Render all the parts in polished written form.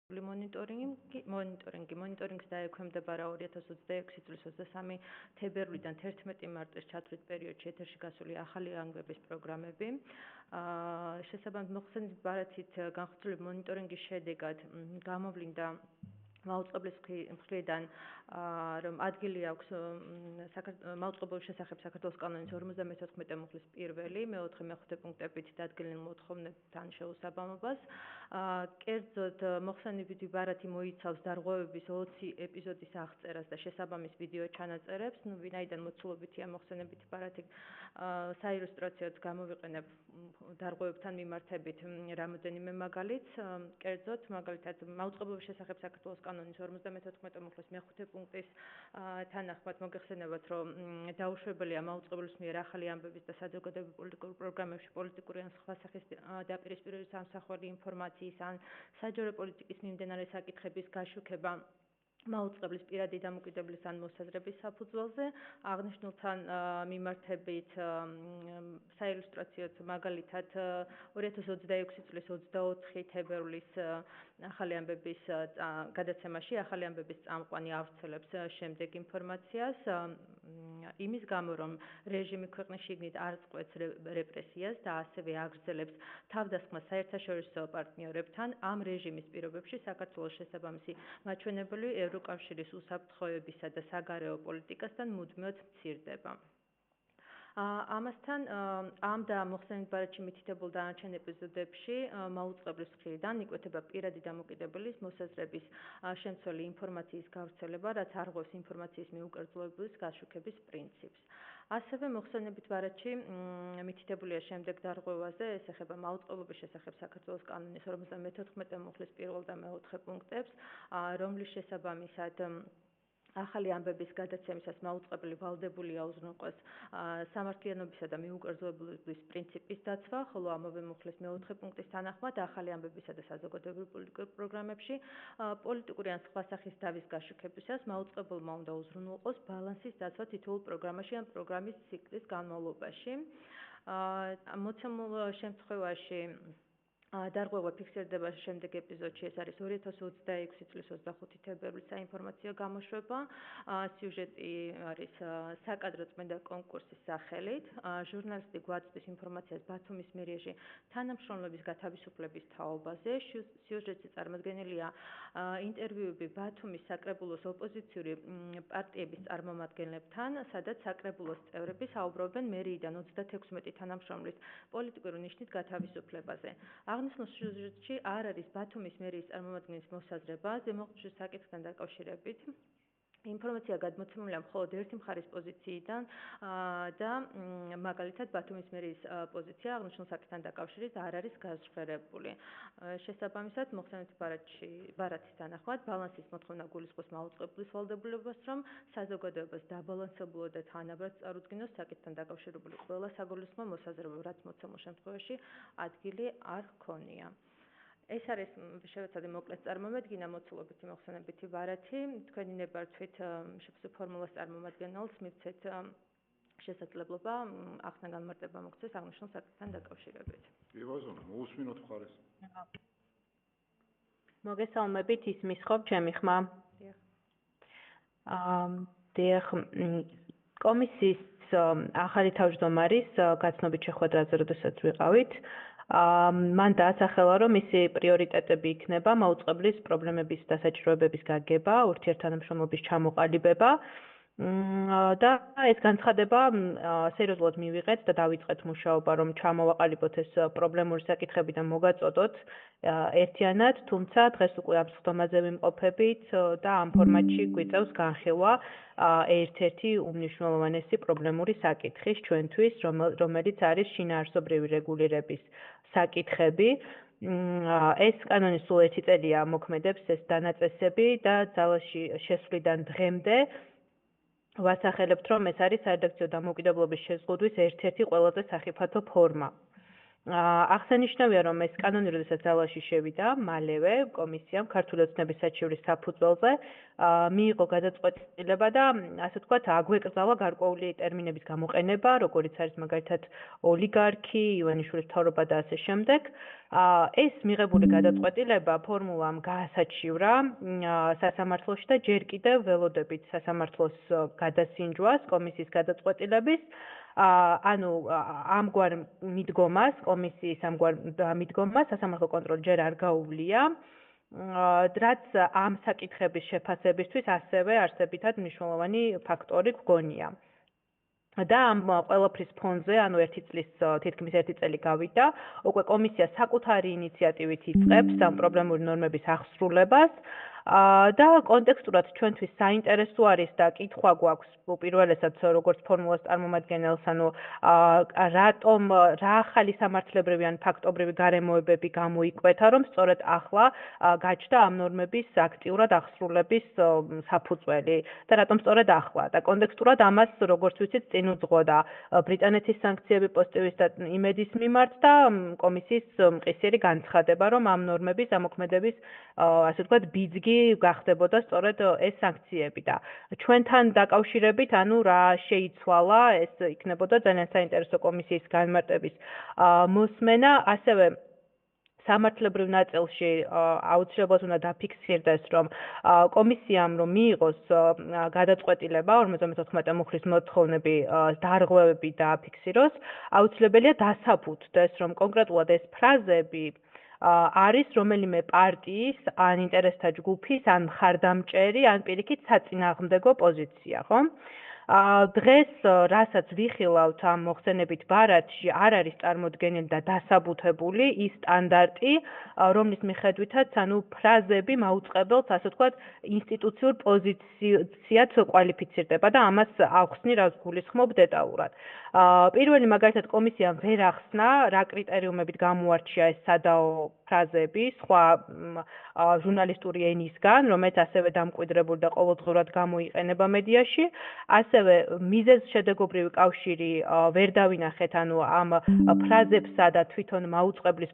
მონიტორინგს დაექვემდებარა 2026 წლის 23 თებერვლიდან 11 მარტის ჩათვლით პერიოდში ეთერში გასული ახალი ანგლების პროგრამები. შესაბამის მოხსენების ბარათით განხორციელებული მონიტორინგის შედეგად გამოვლინდა მაუწყებლის მხრიდან რომ ადგილი აქვს მაუწყებლის შესახებ საქართველოს კანონის 54 მუხლის პირველი, მეოთხე, მეხუთე პუნქტებით დადგენილ მოთხოვნებთან შეუსაბამობას. კერძოდ მოხსენებითი ბარათი მოიცავს დარღვევების 20 ეპიზოდის აღწერას და შესაბამის ვიდეო ჩანაწერებს. ვინაიდან მოცულობითია მოხსენებითი ბარათი საილუსტრაციოდ გამოვიყენებ დარღვევებთან მიმართებით რამოდენიმე მაგალითს. კერძოდ, მაგალითად, მაუწყებლის შესახებ საქართველოს კანონის 54 მუხლის მეხუთე პუნქტის თანახმად მოგეხსენებათ, რომ დაუშვებელია მაუწყებლის მიერ ახალი ამბების და საზოგადოებრივ პოლიტიკურ პროგრამებში პოლიტიკური ან სხვა სახის დაპირისპირების ამსახველი ინფორმაციის ან საჯარო პოლიტიკის მიმდებარე საკითხების გაშუქება მაუწყებლის პირადი დამოკიდებლის ან მოსაზრების საფუძველზე. აღნიშნულთან მიმართებით საილუსტრაციოდ მაგალითად 2026 წლის 24 თებერვლის ახალი ამბების გადაცემაში ახალი ამბების წამყვანი ავრცელებს შემდეგ ინფორმაციას იმის გამო, რომ რეჟიმი ქვეყნის შიგნით არ წყვეტს რეპრესიას და ასევე აგრძელებს თავდასხმას საერთაშორისო პარტნიორებთან, ამ რეჟიმის პირობებში საქართველოს შესაბამისი მაჩვენებელი ევროკავშირის უსაფრთხოებისა და საგარეო პოლიტიკასთან მუდმივად მცირდება. ამასთან ამ და მოხსენებითი ბარათში მითითებულ დანარჩენ ეპიზოდებში მაუწყებლის მხრიდან იკვეთება პირადი დამოკიდებლის მოსაზრების შემცველი ინფორმაციის გავრცელება, რაც არღვევს ინფორმაციის მიუკერძოებულის გაშუქების პრინციპს. ასევე მოხსენებითი ბარათში მითითებულია შემდეგ დარღვევაზე, ეს ეხება მაუწყებლობის შესახებ საქართველოს კანონის 54 მუხლის პირველ და მეოთხე პუნქტებს, რომლის შესაბამისად ახალი ამბების გადაცემისას მაუწყებელი ვალდებულია უზრუნველყოს სამართლიანობისა და მიუკერძოებულის პრინციპის დაცვა, ხოლო ამავე მუხლის მეოთხე პუნქტის თანახმად ახალი ამბებისა და საზოგადოებრივ პოლიტიკურ პროგრამებში პოლიტიკური ან სხვა სახის დავის გაშუქებისას მაუწყებელმა უნდა უზრუნველყოს ბალანსის დაცვა თითოეულ პროგრამაში ან პროგრამის ციკლის განმავლობაში. მოცემულ შემთხვევაში დარღვევა ფიქსირდება შემდეგ ეპიზოდში, ეს არის 2026 წლის 25 თებერვლის საინფორმაციო გამოშვება. სიუჟეტი არის საკადრო წმენდა კონკურსის სახელით. ჟურნალისტი გვაწვდის ინფორმაციას ბათუმის მერიაში თანამშრომლების გათავისუფლების თაობაზე. სიუჟეტში წარმოდგენილია ინტერვიუები ბათუმის საკრებულოს ოპოზიციური პარტიების წარმომადგენლებთან, სადაც საკრებულოს წევრები საუბრობენ მერიიდან 36 თანამშრომლის პოლიტიკური ნიშნით გათავისუფლებაზე. აღნიშნულ სიუჟეტში არ არის ბათუმის მერიის წარმომადგენლის მოსაზრება ზემოხსნის საკითხთან დაკავშირებით. ინფორმაცია გადმოცემულია მხოლოდ ერთი მხარის პოზიციიდან და მაგალითად ბათუმის მერიის პოზიცია აღნიშნულ საკითხთან დაკავშირებით არ არის გასაჟღერებული. შესაბამისად, მოხსენებითი ბარათის თანახმად ბალანსის მოთხოვნა გულისხმობს მაუწყებლის ვალდებულებას, რომ საზოგადოებას დაბალანსებულად და თანაბრად წარუდგინოს საკითხთან დაკავშირებული ყველა საგულისხმო მოსაზრება, რაც მოცემულ შემთხვევაში ადგილი არ ჰქონია. ეს არის შევეცადე მოკლედ წარმომედგინა მოცულობითი მოხსენებითი ბარათი. თქვენი ნებართვით შეფასებულ ფორმულას წარმომადგენელს მივცეთ შესაძლებლობა ახსნა განმარტება მოგცეს აღნიშნულ საკითხთან დაკავშირებით. ევაზონა, მოусმინოთ მხარეს. მოგესალმებით, ისმის ხო ჩემი ხმა? დიახ. კომისიის ახალი თავმჯდომარის გაცნობით შეხვედრაზე, როდესაც ვიყავით, მან დაასახელა, რომ მისი პრიორიტეტები იქნება მაუწყებლის პრობლემების და საჭიროებების გაგება, ურთიერთთანამშრომლობის ჩამოყალიბება და ეს განცხადება სერიოზულად მივიღეთ და დავიწყეთ მუშაობა, რომ ჩამოვაყალიბოთ ეს პრობლემური საკითხები და მოგაწოდოთ ერთიანად, თუმცა დღეს უკვე ამ სხდომაზე ვიმყოფებით და ამ ფორმატში გვიწევს განხილვა ერთ-ერთი უმნიშვნელოვანესი პრობლემური საკითხის ჩვენთვის, რომელიც არის შინაარსობრივი რეგულირების საკითხები. ეს კანონი სულ 1 წელია მოქმედებს ეს დანაწესები და ძალაში შესვლიდან დღემდე ვასახელებთ, რომ ეს არის სარედაქციო დამოუკიდებლობის შეზღუდვის ერთ-ერთი ყველაზე სახიფათო ფორმა. აღსანიშნავია, რომ ეს კანონი როდესაც ძალაში შევიდა, მალევე კომისიამ ქართული ოცნების საჩივრის საფუძველზე მიიღო გადაწყვეტილება და ასე ვთქვათ, აგვეკრძალა გარკვეული ტერმინების გამოყენება, როგორიც არის მაგალითად ოლიგარქი, ივანიშვილის მთავრობა და ასე შემდეგ. ეს მიღებული გადაწყვეტილება ფორმულამ გაასაჩივრა სასამართლოში და ჯერ კიდევ ველოდებით სასამართლოს გადასინჯვას კომისიის გადაწყვეტილების. ანუ ამგვარ მიდგომას, კომისიის ამგვარ მიდგომას სასამართლო კონტროლი ჯერ არ გაუვლია, რაც ამ საკითხების შეფასებისთვის ასევე არსებითად მნიშვნელოვანი ფაქტორი გგონია. და ამ ყველაფრის ფონზე, ანუ თითქმის ერთი წელი გავიდა, უკვე კომისია საკუთარი ინიციატივით იწყებს ამ პრობლემური ნორმების აღსრულებას და კონტექსტურად ჩვენთვის საინტერესო არის და კითხვა გვაქვს უპირველესად როგორც ფორმულას წარმომადგენელს, ანუ რატომ რა ახალი სამართლებრივი ან ფაქტობრივი გარემოებები გამოიკვეთა, რომ სწორედ ახლა გაჩნდა ამ ნორმების აქტიურად აღსრულების საფუძველი და რატომ სწორედ ახლა და კონტექსტურად ამას როგორც ვიცით წინ უძღვოდა ბრიტანეთის სანქციები პოზიტივის და იმედის მიმართ და კომისიის მყისიერი განცხადება, რომ ამ ნორმების ამოქმედების ასე ვთქვათ ბიძგი გახდებოდა სწორედ ეს სანქციები და ჩვენთან დაკავშირებით, ანუ რა შეიცვალა, ეს იქნებოდა ძალიან საინტერესო კომისიის განმარტების მოსმენა, ასევე სამართლებრივ ნაწილში აუცილებლად უნდა დაფიქსირდეს, რომ კომისიამ რომ მიიღოს გადაწყვეტილება 54 მუხლის მოთხოვნები დარღვევები დააფიქსიროს, აუცილებელია დასაფუთდეს, რომ კონკრეტულად ეს ფრაზები არის რომელიმე პარტიის ან ინტერესთა ჯგუფის ან მხარდამჭერი ან პირიქით საწინააღმდეგო პოზიცია, ხო? დღეს რასაც ვიხილავთ ამ მოხსენებით ბარათში არ არის წარმოდგენილი და დასაბუთებული ის სტანდარტი, რომლის მიხედვითაც ანუ ფრაზები მაუწყებელს, ასე ვთქვათ, ინსტიტუციურ პოზიციად კვალიფიცირდება და ამას ახსნი, რაც გულისხმობ დეტალურად. პირველი მაგალითად კომისიამ ვერ ახსნა, რა კრიტერიუმებით გამოარჩია ეს სადაო ფრაზები სხვა ჟურნალისტური ენისგან, რომელიც ასევე დამკვიდრებული და ყოველდღურად გამოიყენება მედიაში, ასევე მიზეზ-შედეგობრივი კავშირი ვერ დავინახეთ, ანუ ამ ფრაზებსა და თვითონ მაუწყებლის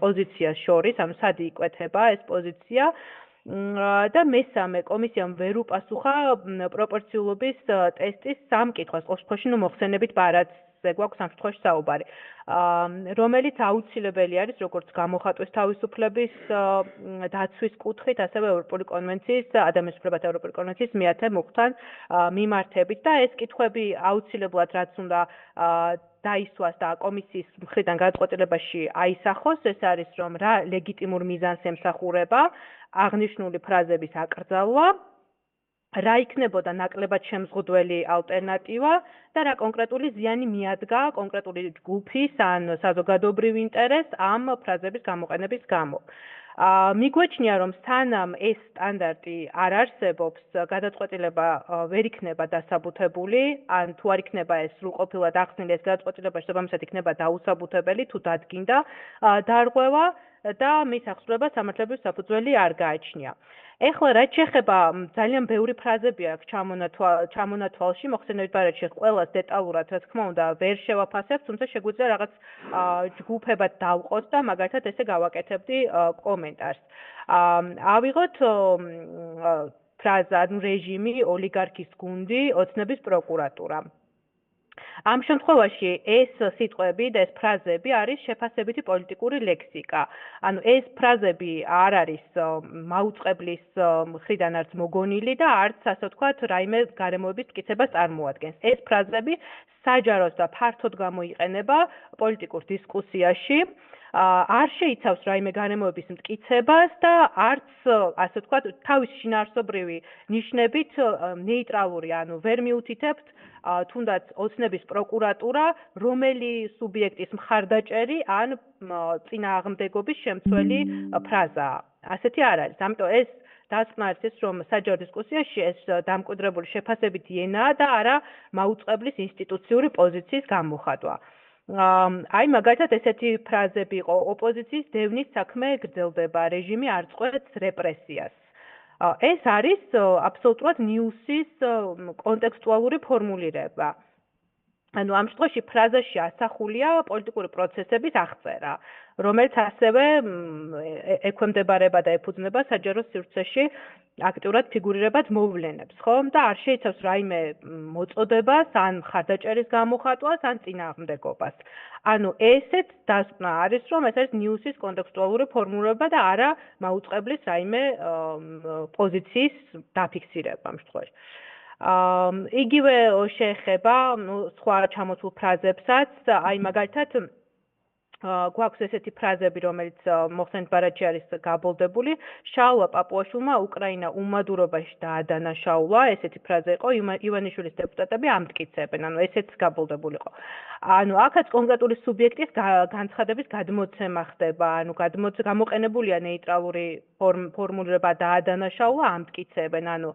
პოზიციას შორის, ანუ სად იკვეთება ეს პოზიცია. და მესამე კომისიამ ვერ უპასუხა პროპორციულობის ტესტის სამ კითხვას, ყოველ შემთხვევაში მოხსენებით ბარათზე გვაქვს ამ შემთხვევაში საუბარი, რომელიც აუცილებელი არის როგორც გამოხატვის თავისუფლების დაცვის კუთხით, ასევე ევროპული კონვენციის, ადამიანის უფლებათა ევროპული კონვენციის მე-10 მუხლთან მიმართებით და ეს კითხვები აუცილებლად რაც უნდა დაისვას და კომისიის მხრიდან გადაწყვეტილებაში აისახოს, ეს არის რომ რა ლეგიტიმურ მიზანს ემსახურება აღნიშნული ფრაზების აკრძალვა, რა იქნებოდა ნაკლებად შემზღუდველი ალტერნატივა და რა კონკრეტული ზიანი მიადგა კონკრეტული ჯგუფის ან საზოგადოებრივ ინტერესს ამ ფრაზების გამოყენების გამო. მიგვაჩნია, რომ სანამ ეს სტანდარტი არ არსებობს, გადაწყვეტილება ვერ იქნება დასაბუთებული, ან თუ არ იქნება ეს სრულყოფილად ახსნილი ეს გადაწყვეტილება, შესაბამისად იქნება დაუსაბუთებელი, თუ დადგინდა დარღვევა და მის აღსრულებას სამართლებრივი საფუძველი არ გააჩნია. ეხლა რაც შეეხება ძალიან ბევრი ფრაზები აქვს ჩამონათვალში, მოხსენებით ბარათში ყველას დეტალურად, რა თქმა უნდა, ვერ შევაფასებთ, თუმცა შეგვიძლია რაღაც ჯგუფებად დავყოთ და მაგალითად ესე გავაკეთებდი კომენტარს. ავიღოთ ფრაზა, ანუ რეჟიმი, ოლიგარქის გუნდი, ოცნების პროკურატურა. ამ შემთხვევაში ეს სიტყვები და ეს ფრაზები არის შეფასებითი პოლიტიკური ლექსიკა. ანუ ეს ფრაზები არ არის მაუწყებლის მხრიდან არც მოგონილი და არც ასე ვთქვათ, რაიმე გარემოების მტკიცებას წარმოადგენს. ეს ფრაზები საჯაროდ და ფართოდ გამოიყენება პოლიტიკურ დისკუსიაში. არ შეიცავს რაიმე გარემოების მტკიცებას და არც ასე ვთქვათ, თავისი შინაარსობრივი ნიშნებით ნეიტრალური, ანუ ვერ მიუთითებთ თუნდაც ოცნების პროკურატურა, რომელი სუბიექტის მხარდაჭერი ან წინააღმდეგობის შემცველი ფრაზაა. ასეთი არ არის. ამიტომ ეს დასკვნა არის ის, რომ საჯარო დისკუსიაში ეს დამკვიდრებული შეფასებითი ენაა და არა მაუწყებლის ინსტიტუციური პოზიციის გამოხატვა. აი მაგალითად ესეთი ფრაზები იყო ოპოზიციის დევნის საქმე გრძელდება, რეჟიმი არ წყვეტს რეპრესიას. ეს არის აბსოლუტურად ნიუსის კონტექსტუალური ფორმულირება. ანუ ამ შემთხვევაში ფრაზაში ასახულია პოლიტიკური პროცესების აღწერა, რომელიც ასევე ექვემდებარება და ეფუძნება საჯარო სივრცეში აქტიურად ფიგურირებად მოვლენებს, ხო? და არ შეიცავს რაიმე მოწოდებას, ან მხარდაჭერის გამოხატვას, ან წინააღმდეგობას. ანუ ესეც დასკვნა არის, რომ ეს არის ნიუსის კონტექსტუალური ფორმულირება და არა მაუწყებლის რაიმე პოზიციის დაფიქსირება ამ შემთხვევაში. იგივე შეეხება სხვა ჩამოთვლილ ფრაზებსაც, აი მაგალითად გვაქვს ესეთი ფრაზები, რომელიც მოხსენით ბარათში არის გაბოლდებული, შაულა პაპუაშვილმა უკრაინა უმადურობაში დაადანაშაულა, ესეთი ფრაზა იყო, ივანიშვილის დეპუტატები ამტკიცებენ, ანუ ესეც გაბოლდებული იყო. ანუ აქაც კონკრეტული სუბიექტის განცხადების გადმოცემა ხდება, ანუ გამოყენებულია ნეიტრალური ფორმულირება დაადანაშაულა, ამტკიცებენ, ანუ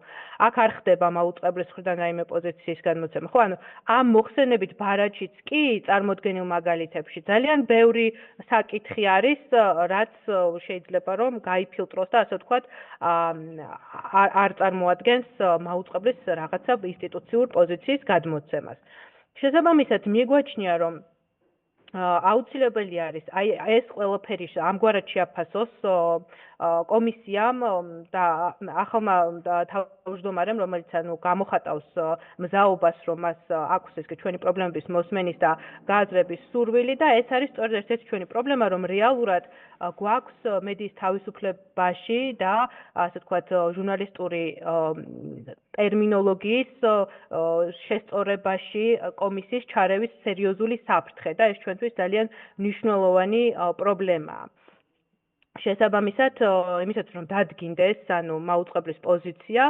აქ არ ხდება მაუწყებლის მხრიდან რაიმე პოზიციის გადმოცემა. ხო, ანუ ამ მოხსენებით ბარათშიც კი წარმოდგენილ მაგალითებში ძალიან ბევრი საკითხი არის, რაც შეიძლება რომ გაიფილტროს და ასე ვთქვათ, არ წარმოადგენს მაუწყებლის რაღაცა ინსტიტუციურ პოზიციის გადმოცემას. შესაბამისად, მიგვაჩნია, რომ აუცილებელი არის აი ეს ყველაფერი ამგვარად შეაფასოს კომისიამ და ახალმა თავმჯდომარემ, რომელიც გამოხატავს მზაობას, რომ მას აქვს ეს ჩვენი პრობლემების მოსმენის და გააზრების სურვილი და ეს არის სწორედ ერთ-ერთი ჩვენი პრობლემა, რომ რეალურად გვაქვს მედიის თავისუფლებაში და ასე ვთქვათ ჟურნალისტური ტერმინოლოგიის შესწორებაში კომისიის ჩარევის სერიოზული საფრთხე და ეს ჩვენთვის ძალიან მნიშვნელოვანი პრობლემაა. შესაბამისად, იმისათვის რომ დადგინდეს, ანუ მაუწყებლის პოზიცია,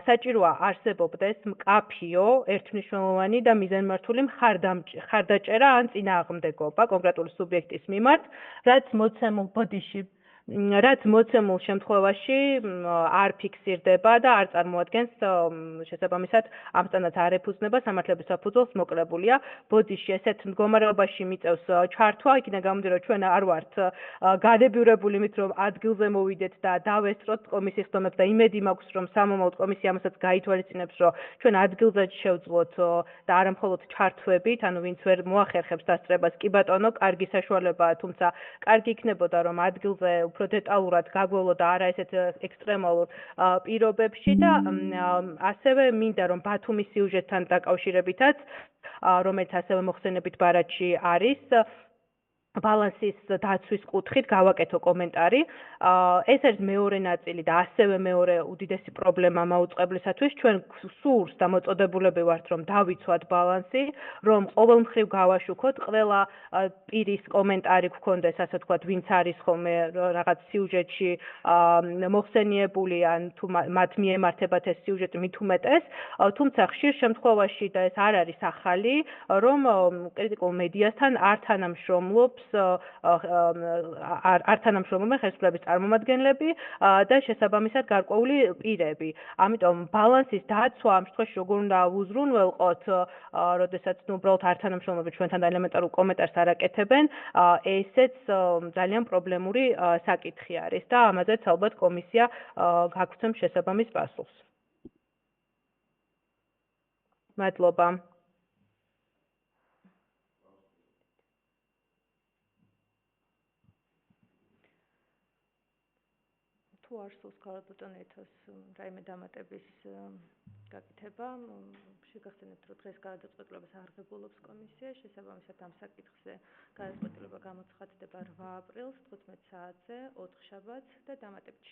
საჭიროა არსებობდეს მკაფიო, ერთმნიშვნელოვანი და მიზანმართული მხარდაჭერა ან წინააღმდეგობა კონკრეტული სუბიექტის მიმართ, რაც მოცემულ შემთხვევაში არ ფიქსირდება და არ წარმოადგენს შესაბამისად ამ სტანდარტს არ ეფუძნება სამართლების საფუძველს მოკლებულია. ბოდიში ესეთ მდგომარეობაში მიწევს ჩართვა, იქიდან გამომდინარე ჩვენ არ ვართ განებივრებული იმით, რომ ადგილზე მოვიდეთ და დავესწროთ კომისიის ხდომებს და იმედი მაქვს, რომ სამომავლოდ კომისია ამასაც გაითვალისწინებს, რომ ჩვენ ადგილზე შევძლოთ და არა მხოლოდ ჩართვებით, ანუ ვინც ვერ მოახერხებს დასწრებას, კი ბატონო, კარგი საშუალებაა, თუმცა კარგი იქნებოდა, რომ ადგილზე უფრო დეტალურად გაგვევლო და არა ესეთ ექსტრემალურ პირობებში და ასევე მინდა რომ ბათუმის სიუჟეტთან დაკავშირებითაც, რომელიც ასევე მოხსენებით ბარათში არის, ბალანსის დაცვის კუთხით გავაკეთო კომენტარი. ეს არის მეორე ნაწილი და ასევე მეორე უდიდესი პრობლემა მაუწყებლისათვის. ჩვენ სურს და მოწოდებულები ვართ, რომ დავიცვათ ბალანსი, რომ ყოველმხრივ გავაშუქოთ, ყველა პირის კომენტარი გქონდეს, ასე ვთქვათ, ვინც არის ხოლმე რაღაც სიუჟეტში მოხსენიებული, ან თუ მათ მიემართებათ ეს სიუჟეტი მით უმეტეს, თუმცა ხშირ შემთხვევაში და ეს არ არის ახალი, რომ კრიტიკულ მედიასთან არ თანამშრომლობს არ თანამშრომლობენ ხელისუფლების წარმომადგენლები და შესაბამისად გარკვეული პირები. ამიტომ ბალანსის დაცვა ამ შემთხვევაში როგორ უნდა უზრუნველყოთ, როდესაც უბრალოდ არ თანამშრომლობენ ჩვენთან და ელემენტარულ კომენტარს არ აკეთებენ, ესეც ძალიან პრობლემური საკითხი არის და ამაზეც ალბათ კომისია გაგვცემს შესაბამის პასუხს. მადლობა. თუ არ სურს ქალბატონეთოს რაიმე დამატების გაკეთება, შეგახსენებთ, რომ დღეს გადაწყვეტილებას აღებულობს კომისია, შესაბამისად ამ საკითხზე გადაწყვეტილება გამოცხადდება 8 აპრილს 15 საათზე, 4 შაბათს და დამატებით